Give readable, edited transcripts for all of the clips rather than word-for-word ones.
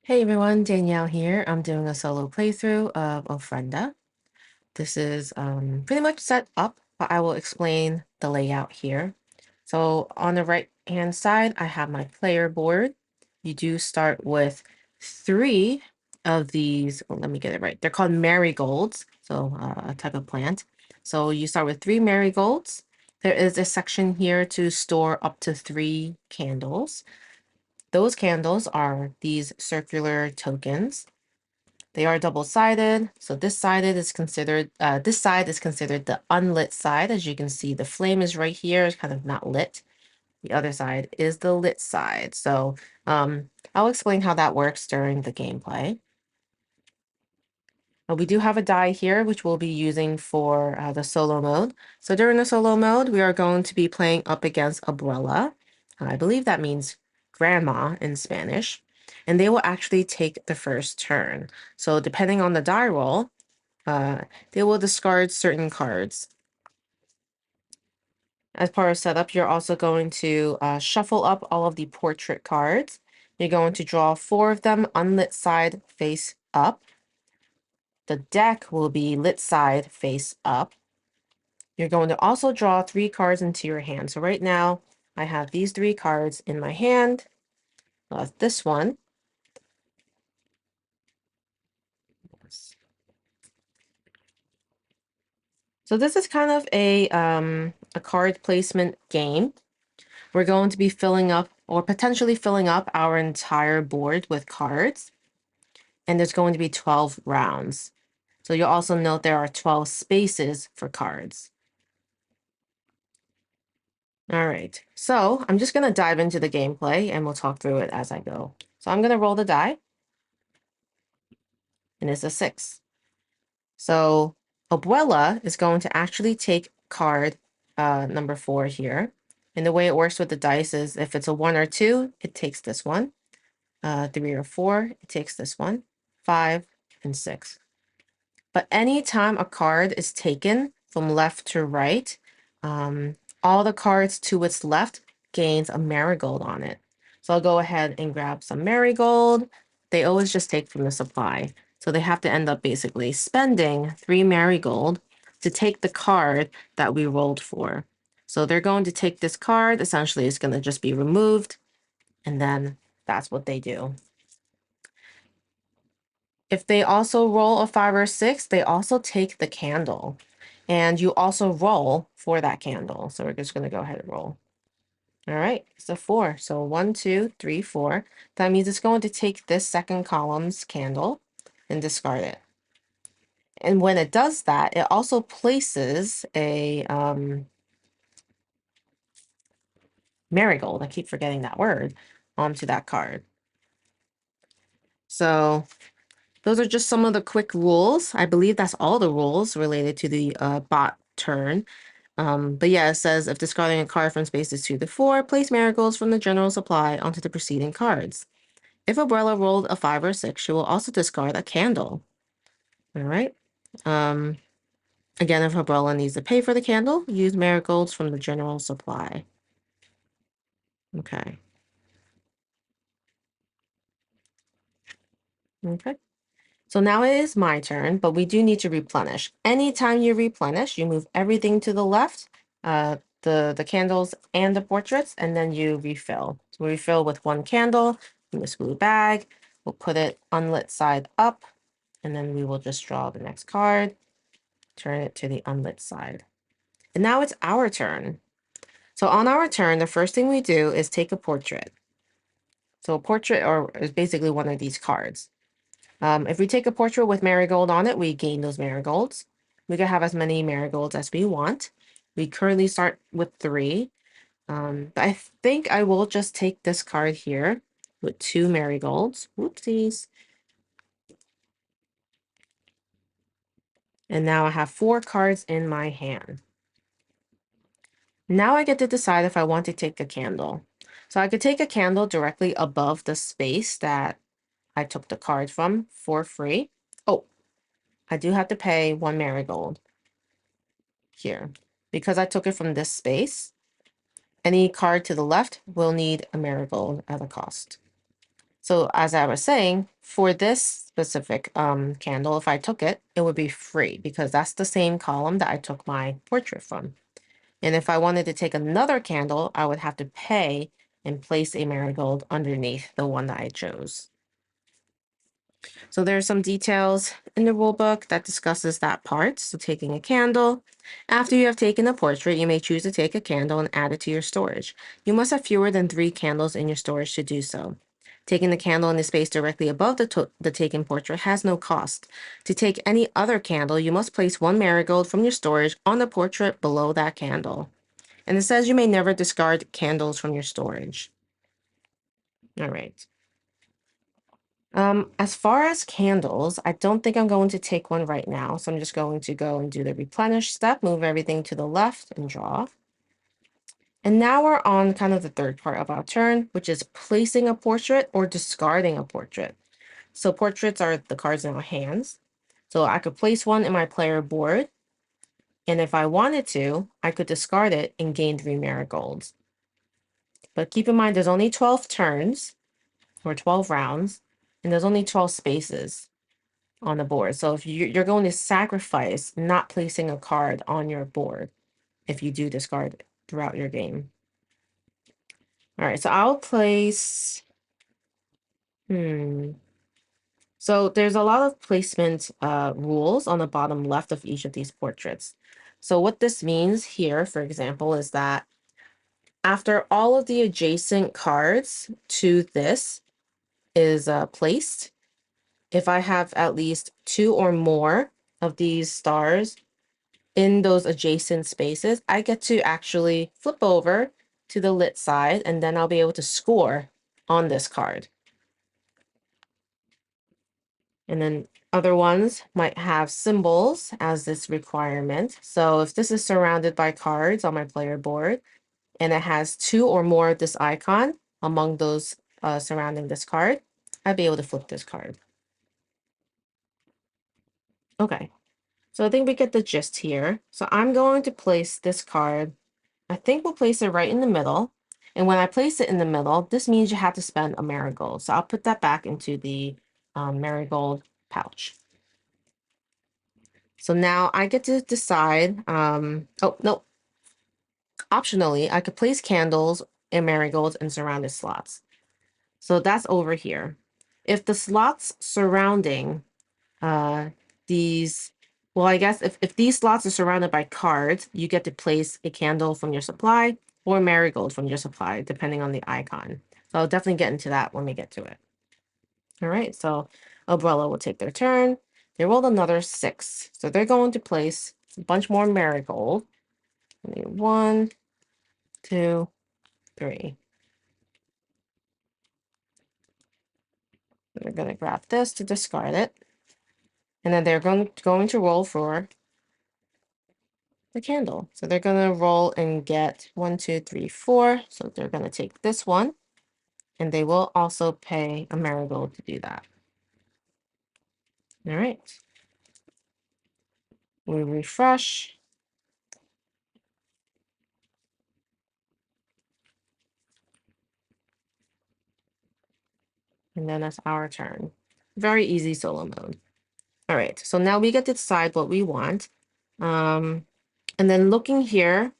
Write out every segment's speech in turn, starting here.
Hey everyone, Danielle here. I'm doing a solo playthrough of Ofrenda. This is pretty much set up, but I will explain the layout here. So on the right hand side, I have my player board. You do start with three of these. Oh, let me get it right. They're called marigolds, so a type of plant. So you start with three marigolds. There is a section here to store up to three candles. Those candles are these circular tokens. They are double-sided, so this side is considered the unlit side. As you can see, the flame is right here, it's kind of not lit. The other side is the lit side. So I'll explain how that works during the gameplay. We do have a die here, which we'll be using for the solo mode. So during the solo mode, we are going to be playing up against Abuela. I believe that means grandma in Spanish. And they will actually take the first turn. So depending on the die roll, they will discard certain cards. As part of setup, you're also going to shuffle up all of the portrait cards. You're going to draw 4 of them unlit side face up. The deck will be lit side face up. You're going to also draw 3 cards into your hand. So right now, I have these 3 cards in my hand. This one. So this is kind of a card placement game. We're going to be filling up or potentially filling up our entire board with cards. And there's going to be 12 rounds. So you'll also note there are 12 spaces for cards. All right, so I'm just going to dive into the gameplay and we'll talk through it as I go. So I'm going to roll the die. And it's a 6. So Abuela is going to actually take card number 4 here. And the way it works with the dice is if it's a 1 or 2, it takes this one. 3 or 4, it takes this one. 5 and 6. But anytime a card is taken from left to right, all the cards to its left gains a marigold on it. So I'll go ahead and grab some marigold. They always just take from the supply. So they have to end up basically spending 3 marigold to take the card that we rolled for. So they're going to take this card. Essentially, it's going to just be removed. And then that's what they do. If they also roll a 5 or 6, they also take the candle. And you also roll for that candle. So we're just going to go ahead and roll. All right, it's a 4. So 1, 2, 3, 4. That means it's going to take this second column's candle and discard it. And when it does that, it also places a marigold, I keep forgetting that word, onto that card. So those are just some of the quick rules. I believe that's all the rules related to the bot turn. But yeah, it says if discarding a card from spaces 2 to 4, place marigolds from the general supply onto the preceding cards. If Abuela rolled a 5 or 6, she will also discard a candle. All right. Again, if Abuela needs to pay for the candle, use marigolds from the general supply. Okay. Okay. So now it is my turn, but we do need to replenish. Anytime you replenish, you move everything to the left, the candles and the portraits, and then you refill. So we refill with 1 candle in this blue bag. We'll put it unlit side up, and then we will just draw the next card, turn it to the unlit side. And now it's our turn. So on our turn, the first thing we do is take a portrait. So a portrait is basically one of these cards. If we take a portrait with marigold on it, we gain those marigolds. We can have as many marigolds as we want. We currently start with 3. But I think I will just take this card here with 2 marigolds. Whoopsies. And now I have 4 cards in my hand. Now I get to decide if I want to take a candle. So I could take a candle directly above the space that I took the card from for free. Oh, I do have to pay 1 marigold here. Because I took it from this space, any card to the left will need a marigold at a cost. So as I was saying, for this specific candle, if I took it, it would be free because that's the same column that I took my portrait from. And if I wanted to take another candle, I would have to pay and place a marigold underneath the one that I chose. So there are some details in the rule book that discusses that part. So taking a candle. After you have taken a portrait, you may choose to take a candle and add it to your storage. You must have fewer than 3 candles in your storage to do so. Taking the candle in the space directly above the taken portrait has no cost. To take any other candle, you must place 1 marigold from your storage on the portrait below that candle. And it says you may never discard candles from your storage. All right. As far as candles, I don't think I'm going to take one right now. So I'm just going to go and do the replenish step, move everything to the left and draw. And now we're on kind of the third part of our turn, which is placing a portrait or discarding a portrait. So portraits are the cards in our hands. So I could place one in my player board. And if I wanted to, I could discard it and gain 3 marigolds. But keep in mind, there's only 12 turns or 12 rounds, and there's only 12 spaces on the board. So if you're going to sacrifice not placing a card on your board if you do discard it throughout your game. All right, so I'll place, So there's a lot of placement rules on the bottom left of each of these portraits. So what this means here, for example, is that after all of the adjacent cards to this is placed, if I have at least 2 or more of these stars in those adjacent spaces, I get to actually flip over to the lit side, and then I'll be able to score on this card. And then other ones might have symbols as this requirement. So if this is surrounded by cards on my player board, and it has 2 or more of this icon among those surrounding this card, I'd be able to flip this card. Okay, so I think we get the gist here. So I'm going to place this card. I think we'll place it right in the middle. And when I place it in the middle, this means you have to spend a marigold. So I'll put that back into the marigold pouch. So now I get to decide, oh, no, optionally, I could place candles and marigolds in surrounded slots. So that's over here. If the slots surrounding these, well, I guess if these slots are surrounded by cards, you get to place a candle from your supply or marigold from your supply, depending on the icon. So I'll definitely get into that when we get to it. All right, so Umbrella will take their turn. They rolled another 6. So they're going to place a bunch more marigold. 1, 2, 3. They're going to grab this to discard it. And then they're going to roll for the candle. So they're going to roll and get 1, 2, 3, 4. So they're going to take this one. And they will also pay a marigold to do that. All right. We refresh. And then it's our turn. Very easy solo mode. All right, so now we get to decide what we want. And then looking here,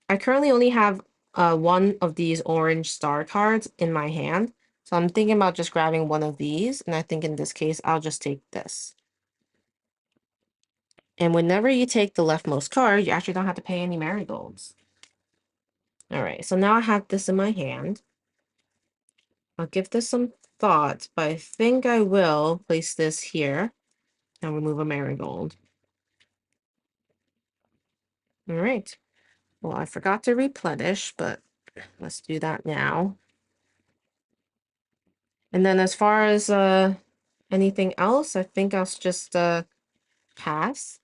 I currently only have one of these orange star cards in my hand. So I'm thinking about just grabbing one of these. And I think in this case, I'll just take this. And whenever you take the leftmost card, you actually don't have to pay any marigolds. All right, so now I have this in my hand. I'll give this some thought, but I think I will place this here and remove a marigold. All right. Well, I forgot to replenish, but let's do that now. And then as far as anything else, I think I'll just pass.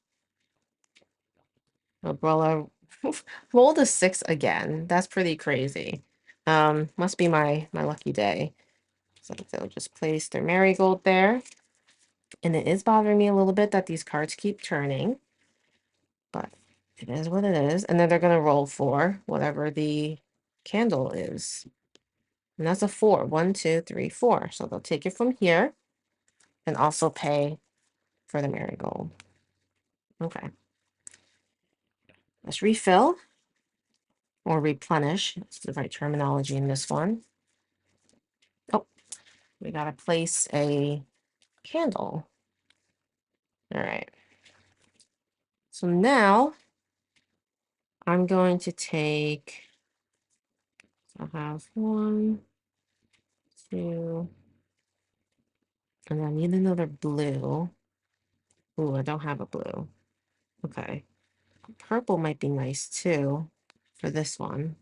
Umbrella rolled a 6 again. That's pretty crazy. Must be my lucky day. So they'll just place their marigold there. And it is bothering me a little bit that these cards keep turning. But it is what it is. And then they're going to roll for whatever the candle is. And that's a 4. 1, 2, 3, 4. So they'll take it from here and also pay for the marigold. Okay. Let's refill or replenish. That's the right terminology in this one. Oh, we gotta place a candle. All right. So now I'm going to take, I have 1, 2, and I need another blue. Ooh, I don't have a blue. Okay. Purple might be nice too for this one.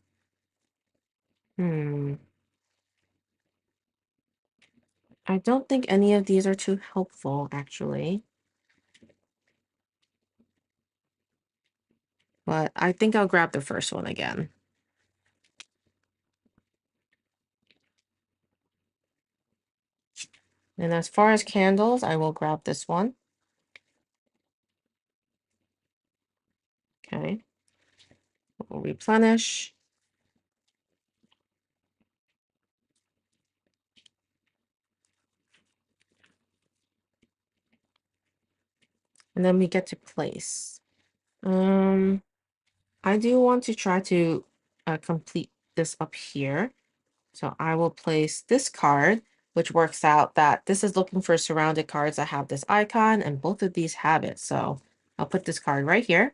I don't think any of these are too helpful, actually. But I think I'll grab the first one again. And as far as candles, I will grab this one. Okay. We'll replenish. And then we get to place. I do want to try to complete this up here. So I will place this card, which works out that this is looking for surrounded cards that have this icon, and both of these have it. So I'll put this card right here.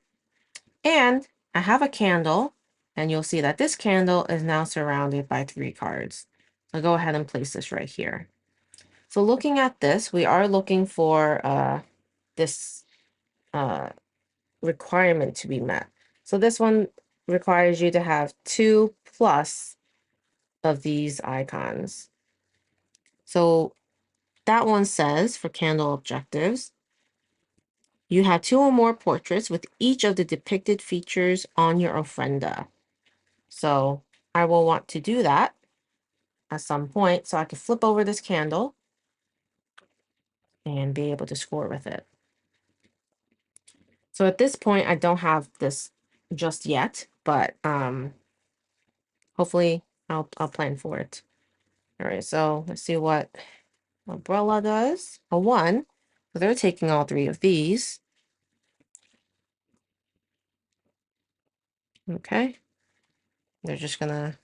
And I have a candle, and you'll see that this candle is now surrounded by 3 cards. I'll go ahead and place this right here. So looking at this, we are looking for this requirement to be met. So this one requires you to have 2 plus of these icons. So that one says for candle objectives, you have 2 or more portraits with each of the depicted features on your ofrenda. So I will want to do that at some point so I can flip over this candle and be able to score with it. So at this point, I don't have this just yet, but hopefully I'll plan for it. All right, so let's see what umbrella does. A 1. So they're taking all 3 of these. Okay. They're just gonna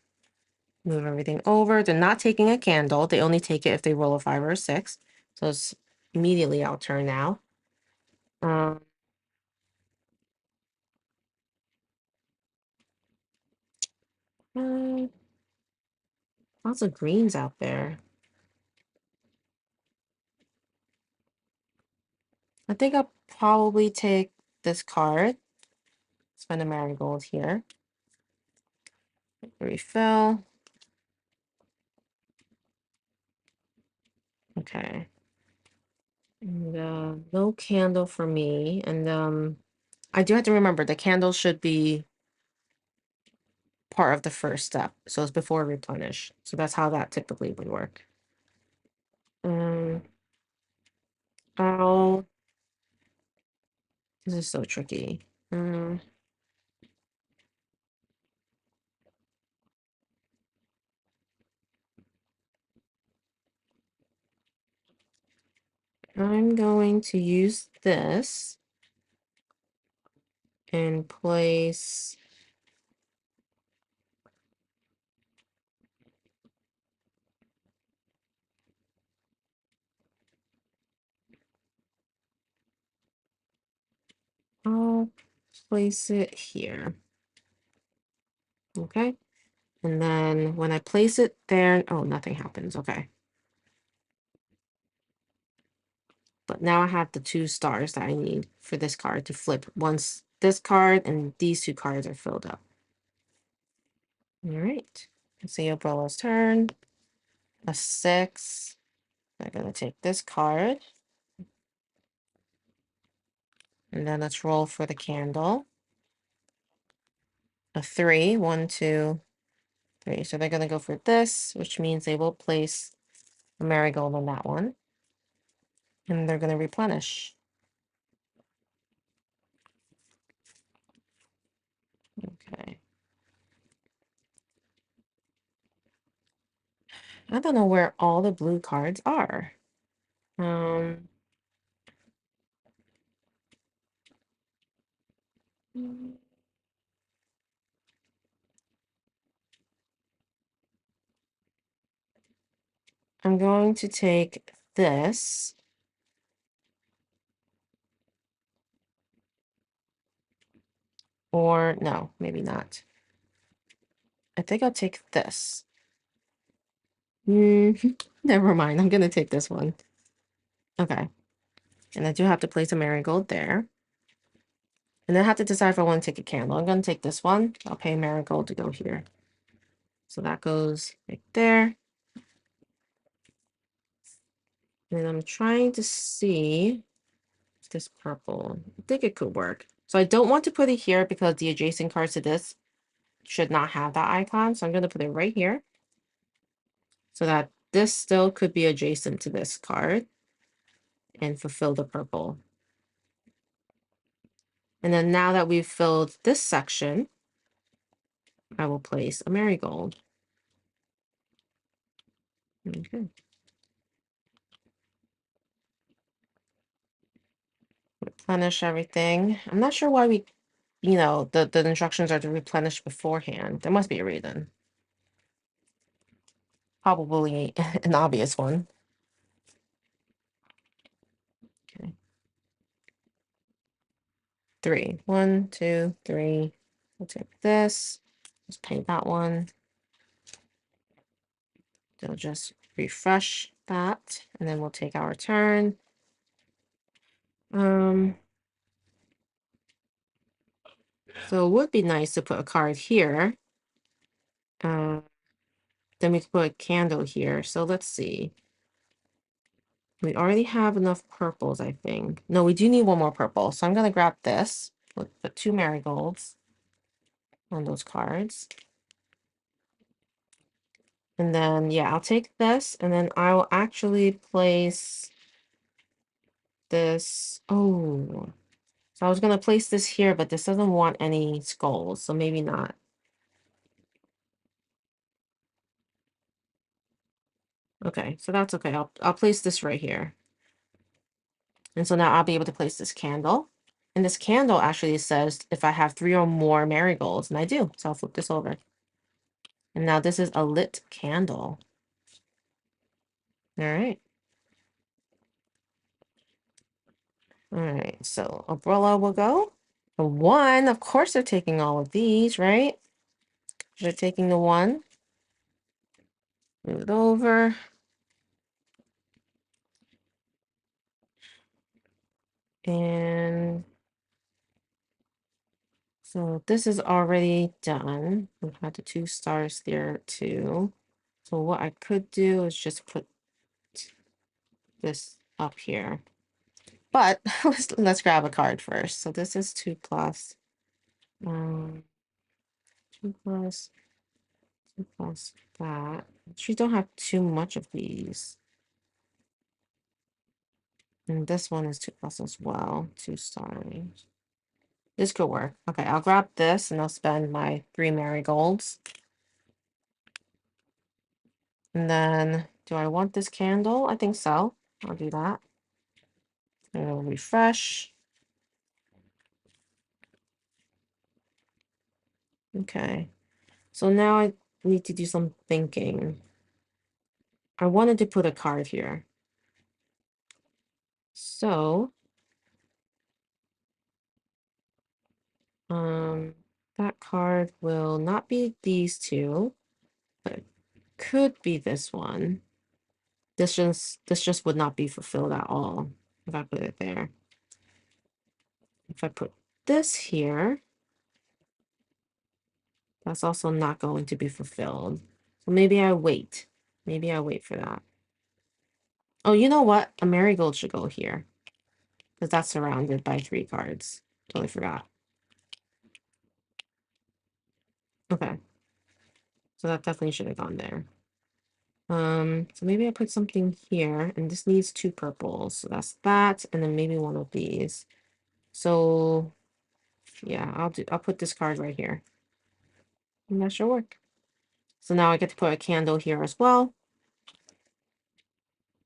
move everything over. They're not taking a candle. They only take it if they roll a 5 or a 6. So it's immediately our turn now. Uh, Lots of greens out there. I think I'll probably take this card. Spend a marigold here. Refill. Okay. And no candle for me. And I do have to remember the candle should be part of the first step. So it's before replenish. So that's how that typically would work. Um, oh, this is so tricky. I'm going to use this and place. I'll place it here. Okay. And then when I place it there, oh, nothing happens. Okay. But now I have the 2 stars that I need for this card to flip once this card and these 2 cards are filled up. All right. Let's see Umbrella's turn. A 6. I'm going to take this card. And then let's roll for the candle. A 3. 1, 2, 3. So they're going to go for this, which means they will place a marigold on that one. And they're going to replenish. Okay. I don't know where all the blue cards are. I'm going to take this. Or no, maybe not. I think I'll take this. Never mind. I'm going to take this one. Okay. And I do have to place a marigold there. And then I have to decide if I want to take a candle. I'm going to take this one. I'll pay marigold to go here. So that goes right there. And I'm trying to see if this purple. I think it could work. So I don't want to put it here because the adjacent cards to this should not have that icon. So I'm going to put it right here. So that this still could be adjacent to this card and fulfill the purple. And then now that we've filled this section, I will place a marigold. Okay. Replenish everything. I'm not sure why we, the instructions are to replenish beforehand. There must be a reason. Probably an obvious one. Okay. 3. 1, 2, 3. We'll take this. Just paint that one. They'll just refresh that, and then we'll take our turn. So it would be nice to put a card here. Then we could put a candle here. So let's see. We already have enough purples, I think. No, we do need one more purple. So I'm going to grab this. We'll put 2 marigolds on those cards. And then, yeah, I'll take this. And then I will actually place this. Oh, so I was going to place this here, but this doesn't want any skulls. So maybe not. Okay, so that's okay. I'll place this right here. And so now I'll be able to place this candle. And this candle actually says if I have 3 or more marigolds, and I do. So I'll flip this over. And now this is a lit candle. All right. All right, so umbrella will go. A 1, of course they're taking all of these, right? They're taking the 1. Move it over. And so this is already done. We've had the 2 stars there too. So what I could do is just put this up here. But let's grab a card first. So this is 2 plus. 2 plus. 2 plus that. She don't have too much of these. And this one is 2 plus as well. 2 stars. This could work. Okay, I'll grab this and I'll spend my 3 marigolds. And then, do I want this candle? I think so. I'll do that. And it'll refresh. Okay. So now I need to do some thinking. I wanted to put a card here. So, that card will not be these 2, but it could be this one. This just would not be fulfilled at all if I put it there. If I put this here, that's also not going to be fulfilled. So maybe I wait. Maybe I wait for that. Oh, you know what? A marigold should go here because that's surrounded by 3 cards. Totally forgot. Okay. So that definitely should have gone there. So maybe I put something here, and this needs 2 purples. So that's that, and then maybe one of these. So yeah, I'll put this card right here. And that should work. So now I get to put a candle here as well.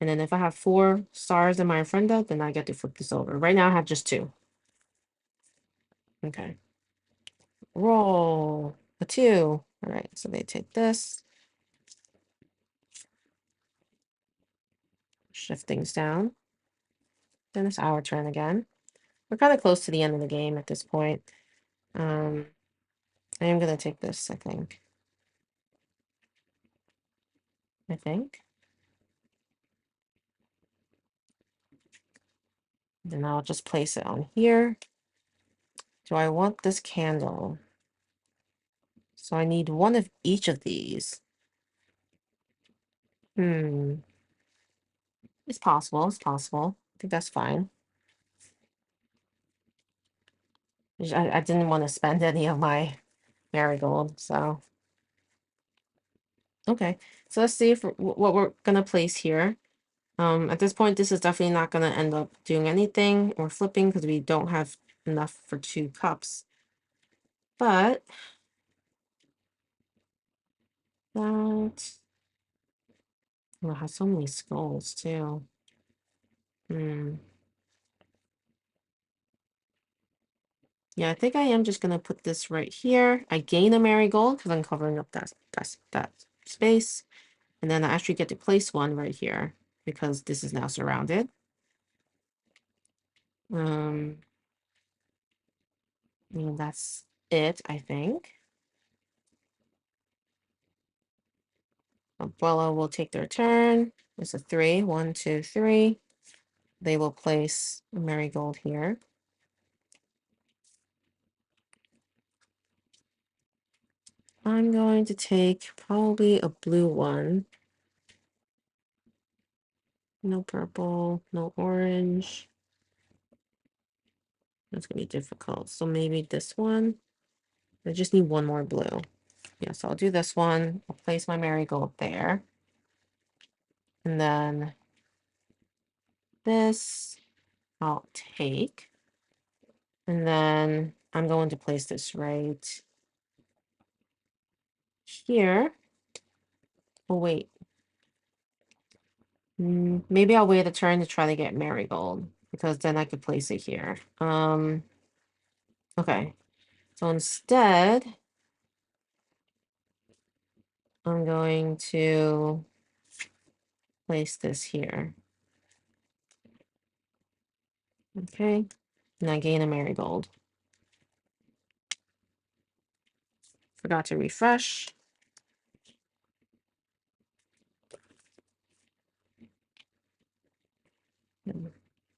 And then if I have 4 stars in my Ofrenda, then I get to flip this over. Right now I have just 2. Okay. Roll a 2. All right, so they take this. Shift things down. Then it's our turn again. We're kind of close to the end of the game at this point. I am going to take this, I think. Then I'll just place it on here. Do I want this candle? So I need one of each of these. It's possible. It's possible. I think that's fine. I didn't want to spend any of my marigold, so. Okay, so let's see if what we're going to place here. At this point, this is definitely not going to end up doing anything or flipping because we don't have enough for 2 cups. But that it has so many skulls too. Yeah, I think I am just gonna put this right here. I gain a marigold because I'm covering up that space. And then I actually get to place one right here because this is now surrounded. And that's it, I think. Umbrella will take their turn. It's a 3. 1, 2, 3. They will place a marigold here. I'm going to take probably a blue one. No purple, no orange. That's gonna be difficult. So maybe this one. I just need one more blue. Yeah, so I'll do this one. I'll place my marigold there. And then this I'll take. And then I'm going to place this right here. Oh, wait. Maybe I'll wait a turn to try to get marigold because then I could place it here. Okay. So instead, I'm going to place this here. Okay. And I gain a marigold. Forgot to refresh.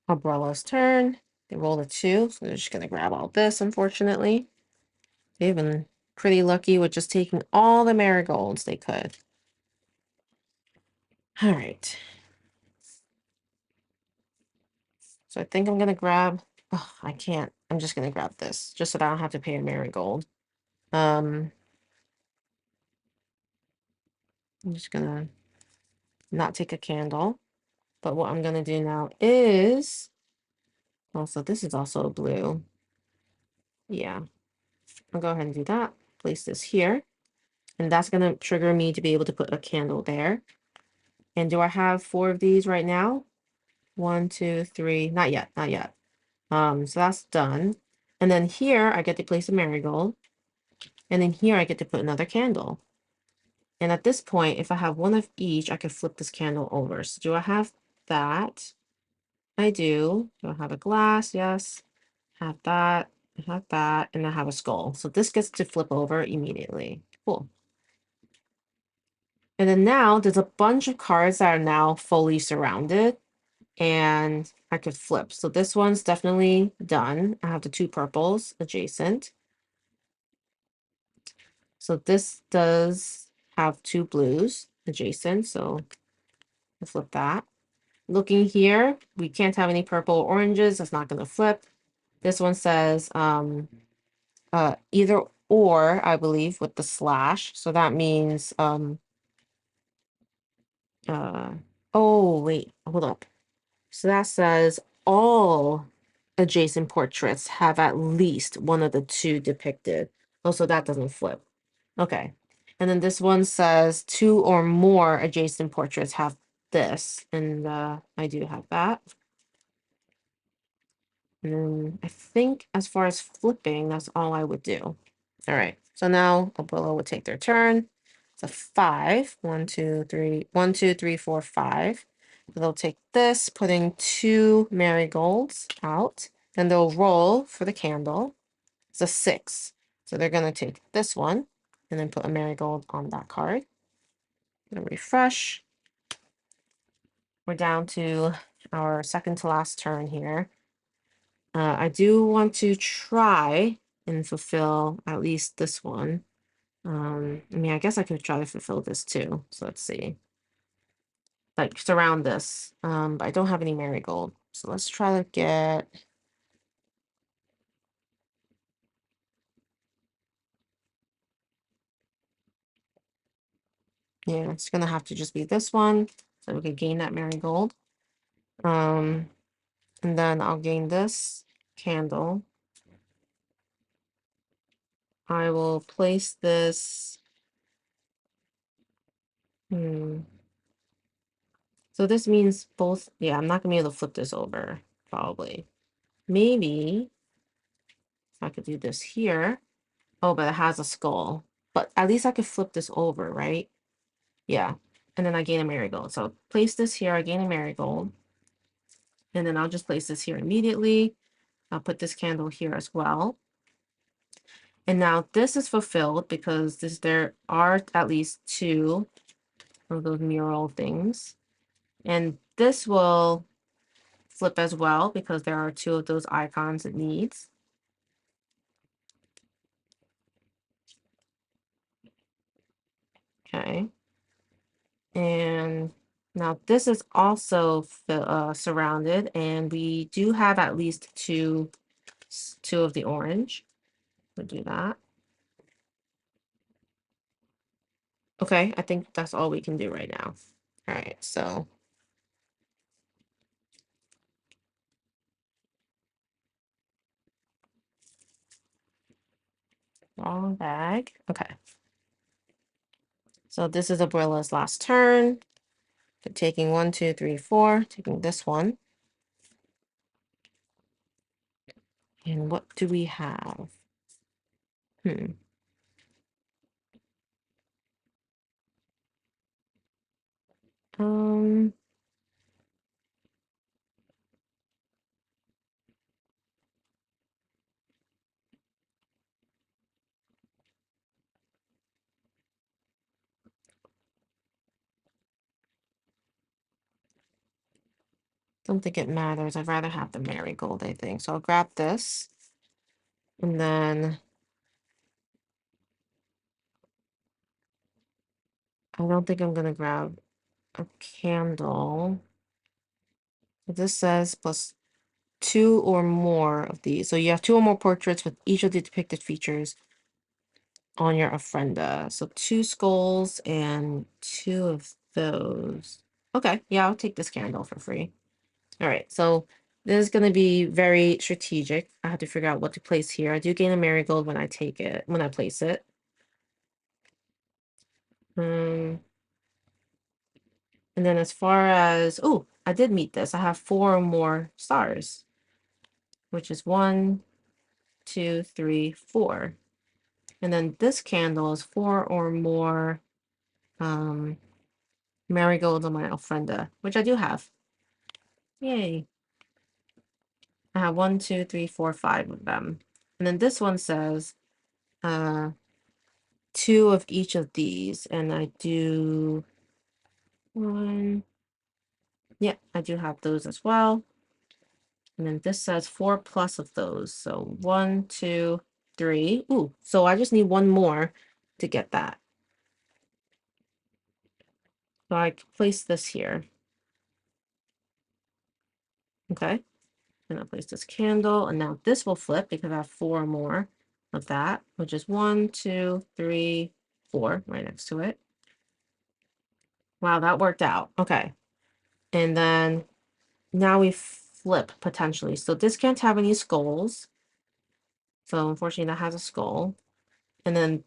Umbrella's turn. They rolled a 2, so they're just gonna grab all this, unfortunately. They've been pretty lucky with just taking all the marigolds they could. All right. So I think I'm gonna grab, oh, I can't. I'm just gonna grab this, just so that I don't have to pay a marigold. I'm just gonna not take a candle. But what I'm gonna do now is, also, this is also a blue. Yeah, I'll go ahead and do that. Place this here. And that's gonna trigger me to be able to put a candle there. And do I have 4 of these right now? 1, 2, 3. Not yet, not yet. So that's done. And then here I get to place a marigold. And then here I get to put another candle. And at this point, if I have one of each, I could flip this candle over. So do I have that? I do. Do I have a glass? Yes. Have that. I have that. And I have a skull. So this gets to flip over immediately. Cool. And then now there's a bunch of cards that are now fully surrounded. And I could flip. So this one's definitely done. I have the 2 purples adjacent. So this does have 2 blues adjacent. So I'll flip that. Looking here, we can't have any purple or oranges. That's not going to flip. This one says either or, I believe, with the slash. So that means oh wait, hold up. So that says all adjacent portraits have at least one of the 2 depicted. Oh, so that doesn't flip. Okay. And then this one says 2 or more adjacent portraits have this, and I do have that. And then I think as far as flipping, that's all I would do. All right, so now Obola would take their turn. It's a 5. 1, 2, 3, 1, 2, 3, 4, 5. They'll take this, putting 2 marigolds out. Then they'll roll for the candle. It's a 6. So they're going to take this one and then put a marigold on that card. Gonna refresh. We're down to our second to last turn here. I do want to try and fulfill at least this one. I mean, I guess I could try to fulfill this too. So let's see. Like surround this. But I don't have any marigold. So let's try to get. Yeah, it's gonna have to just be this one. So we can gain that marigold. And then I'll gain this candle. I will place this. So this means both. Yeah, I'm not gonna be able to flip this over, probably. Maybe I could do this here. Oh, but it has a skull. But at least I could flip this over, right? Yeah. And then I gain a marigold. So place this here, I gain a marigold. And then I'll just place this here immediately. I'll put this candle here as well. And now this is fulfilled because there are at least 2 of those mural things. And this will flip as well because there are 2 of those icons it needs. Okay. And now this is also surrounded, and we do have at least two of the orange. We'll do that. Okay, I think that's all we can do right now. All right, so wrong bag. Okay. So this is Abrilla's last turn. They're taking 1, 2, 3, 4, taking this one. And what do we have? Um, don't think it matters. I'd rather have the marigold, I think. So I'll grab this. And then I don't think I'm gonna grab a candle. This says plus 2 or more of these. So you have 2 or more portraits with each of the depicted features on your ofrenda. So 2 skulls and 2 of those. Okay, yeah, I'll take this candle for free. All right, so this is going to be very strategic. I have to figure out what to place here. I do gain a marigold when I place it. And then as far as, oh, I did meet this. I have 4 or more stars, which is 1, 2, 3, 4. And then this candle is 4 or more marigolds on my ofrenda, which I do have. Yay. I have 1, 2, 3, 4, 5 of them. And then this one says 2 of each of these. And I do 1. Yeah, I do have those as well. And then this says 4 plus of those. So 1, 2, 3. Ooh, so I just need 1 more to get that. So I can place this here. Okay. And I'll place this candle. And now this will flip because I have 4 more of that, which is 1, 2, 3, 4 right next to it. Wow, that worked out. Okay. And then now we flip potentially. So this can't have any skulls. So unfortunately that has a skull. And then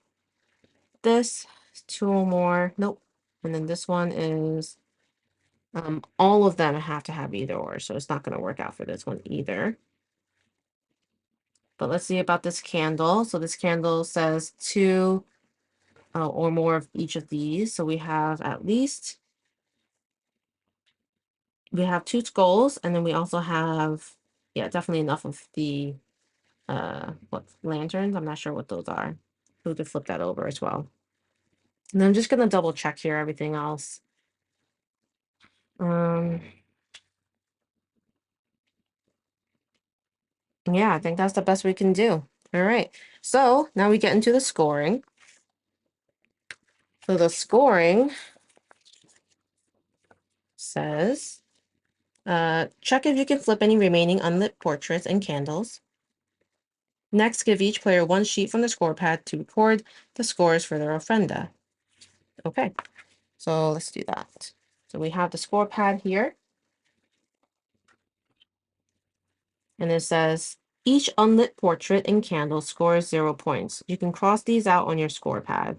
this is 2 or more. Nope. And then this one is All of them have to have either or, so it's not going to work out for this one either. But let's see about this candle. So this candle says two or more of each of these. So we have at least, we have two skulls, and then we also have, yeah, definitely enough of the, what, lanterns? I'm not sure what those are. We could flip that over as well. And I'm just going to double check here everything else. Yeah, I think that's the best we can do. All right. So now we get into the scoring. So the scoring says, check if you can flip any remaining unlit portraits and candles. Next, give each player one sheet from the score pad to record the scores for their ofrenda. Okay, so let's do that. So we have the score pad here. And it says, each unlit portrait and candle scores 0 points. You can cross these out on your score pad.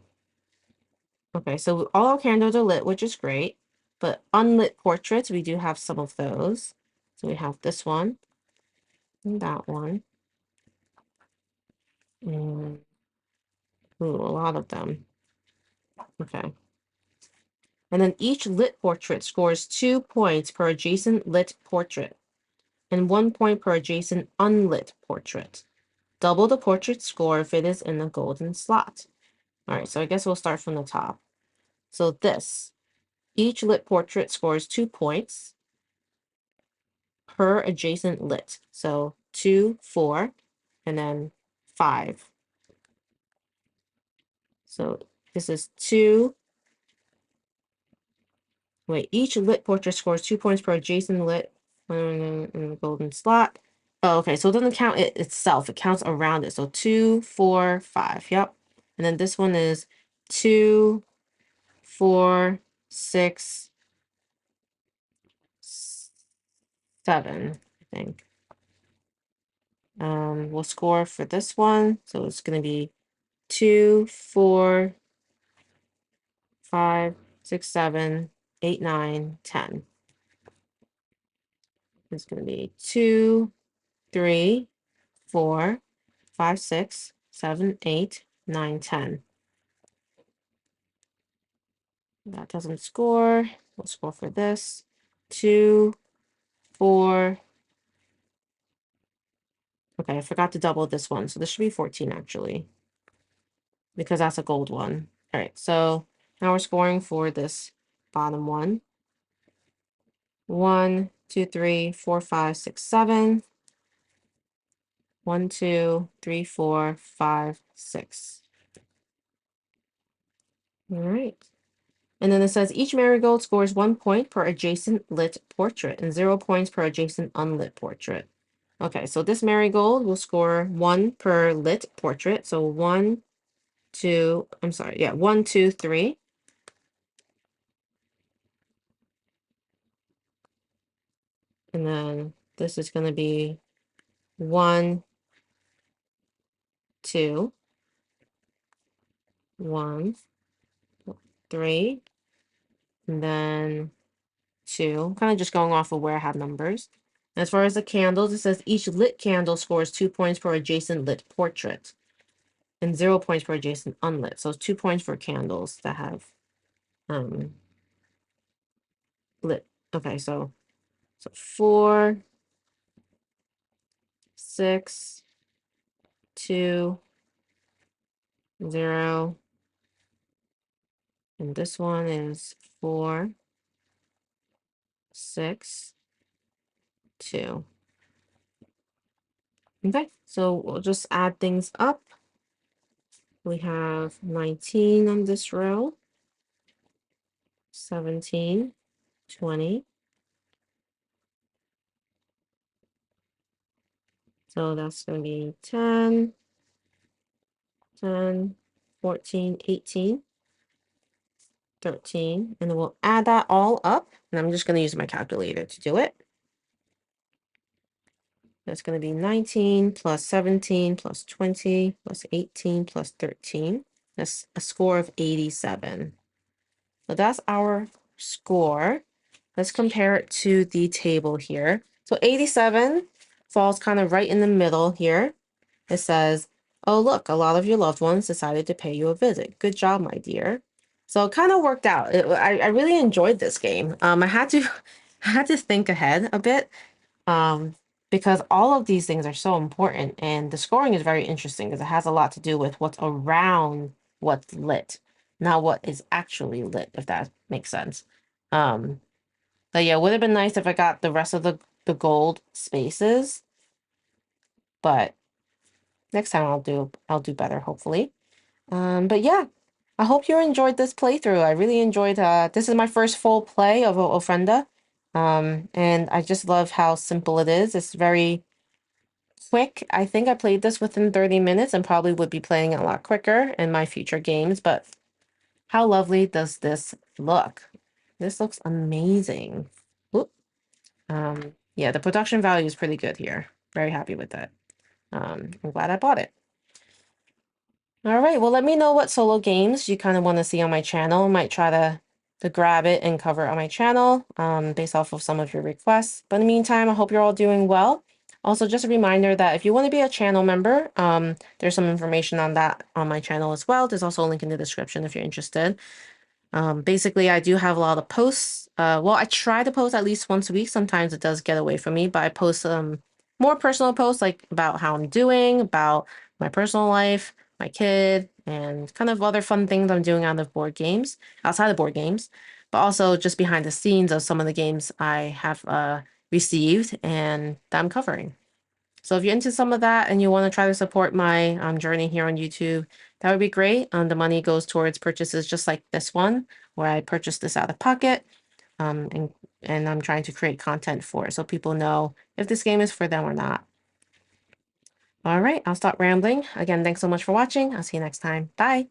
Okay, so all our candles are lit, which is great. But unlit portraits, we do have some of those. So we have this one and that one. And, ooh, a lot of them. Okay. And then each lit portrait scores 2 points per adjacent lit portrait and 1 point per adjacent unlit portrait. Double the portrait score if it is in the golden slot. All right, so I guess we'll start from the top. So this, each lit portrait scores 2 points per adjacent lit. So 2, 4, and then 5. So this is 2. Wait, each lit portrait scores 2 points per adjacent lit in the golden slot. Oh, okay, so it doesn't count it itself. It counts around it. So 2, 4, 5. Yep. And then this one is 2, 4, 6, 7, I think. We'll score for this one. So it's going to be 2, 4, 5, 6, 7, 8, 9, 10. It's going to be 2, 3, 4, 5, 6, 7, 8, 9, 10. That doesn't score. We'll score for this. 2, 4. Okay, I forgot to double this one. So this should be 14 actually, because that's a gold one. All right, so now we're scoring for this bottom one. 1, 2, 3, 4, 5, 6, 7. 1, 2, 3, 4, 5, 6. All right. And then it says each marigold scores 1 point per adjacent lit portrait and 0 points per adjacent unlit portrait. Okay, so this marigold will score 1 per lit portrait. So 1, 2, I'm sorry, yeah, 1, 2, 3. And then this is going to be 1, 2, 1, 3, and then 2. I'm kind of just going off of where I have numbers. As far as the candles, it says each lit candle scores 2 points per adjacent lit portrait and 0 points per adjacent unlit. So it's 2 points for candles that have lit. Okay, so 4, 6, 2, 0. And this one is 4, 6, 2. Okay, so we'll just add things up. We have 19 on this row, 17, 20. So that's going to be 10, 10, 14, 18, 13. And then we'll add that all up. And I'm just going to use my calculator to do it. That's going to be 19 plus 17 plus 20 plus 18 plus 13. That's a score of 87. So that's our score. let's compare it to the table here. So 87 falls kind of right in the middle here. It says, oh, look, a lot of your loved ones decided to pay you a visit. Good job, my dear. So it kind of worked out. I really enjoyed this game. I had to I had to think ahead a bit, um, because all of these things are so important, and the scoring is very interesting because it has a lot to do with what's around what's lit, not what is actually lit, if that makes sense. Um, but yeah, it would have been nice if I got the rest of the gold spaces, but next time I'll do better, hopefully. But yeah, I hope you enjoyed this playthrough. I really enjoyed this is my first full play of Ofrenda. And I just love how simple it is. It's very quick. I think I played this within 30 minutes and probably would be playing it a lot quicker in my future games, but how lovely does this look? This looks amazing. Oop. Yeah, the production value is pretty good here. Very happy with that. I'm glad I bought it. All right, well, let me know what solo games you kind of want to see on my channel. I might try to grab it and cover it on my channel, based off of some of your requests. But in the meantime, I hope you're all doing well. Also, just a reminder that if you want to be a channel member, there's some information on that on my channel as well. There's also a link in the description if you're interested. Basically, I do have a lot of posts. Well, I try to post at least once a week. Sometimes it does get away from me, but I post more personal posts like about how I'm doing, about my personal life, my kid, and kind of other fun things I'm doing outside of board games, but also just behind the scenes of some of the games I have received and that I'm covering. So if you're into some of that and you want to try to support my journey here on YouTube, that would be great. The money goes towards purchases just like this one, where I purchased this out of pocket, um, and and I'm trying to create content for it so people know if this game is for them or not. All right, I'll stop rambling. Again, thanks so much for watching. I'll see you next time. Bye.